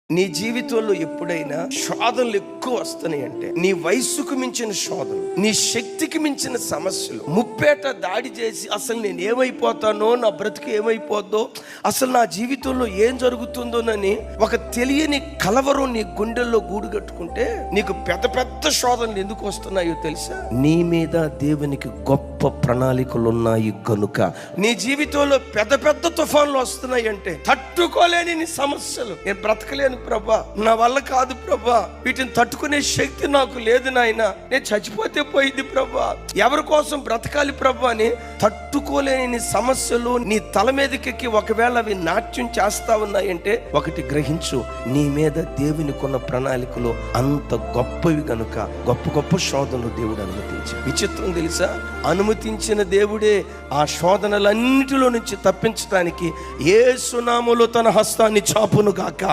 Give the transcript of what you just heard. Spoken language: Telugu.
నీ జీవితంలో ఎప్పుడైనా శోధనలు ఎక్కువ వస్తున్నాయి అంటే, నీ వయస్సుకు మించిన శోధనలు, నీ శక్తికి మించిన సమస్యలు ముప్పేట దాడి చేసి అసలు నేను ఏమైపోతానో, నా బ్రతుకు ఏమైపోద్దో, అసలు నా జీవితంలో ఏం జరుగుతుందోనని ఒక తెలియని కలవరం నీ గుండెల్లో గూడు కట్టుకుంటే నీకు పెద్ద పెద్ద శోధనలు ఎందుకు వస్తున్నాయో తెలుసా? నీ మీద దేవునికి గొప్ప ప్రణాళికలు ఉన్నాయి కనుక. నీ జీవితంలో పెద్ద పెద్ద తుఫాన్లు వస్తున్నాయి అంటే, తట్టుకోలేని నీ సమస్యలు, నేను బ్రతకలేను ప్రభా, నా వల్ల కాదు ప్రభా, వీటిని తట్టుకునే శక్తి నాకు లేదు నాయన, నేను చచ్చిపోతే పోయింది ప్రభా, ఎవరి కోసం బ్రతకాలి ప్రభా అని తట్టుకోలేని సమస్యలు నీ తల మీదకెక్కి ఒకవేళ అవి నాట్యం చేస్తా ఉన్నాయంటే, ఒకటి గ్రహించు, నీ మీద దేవునికి ఉన్న ప్రణాళికలు అంత గొప్పవి గనుక గొప్ప గొప్ప శోధనలు దేవుడు అనుమతించి. విచిత్రం తెలుసా? అనుమతించిన దేవుడే ఆ శోధనలన్నిటిలో నుంచి తప్పించడానికి యేసు నామములో తన హస్తాన్ని చాపును గాక.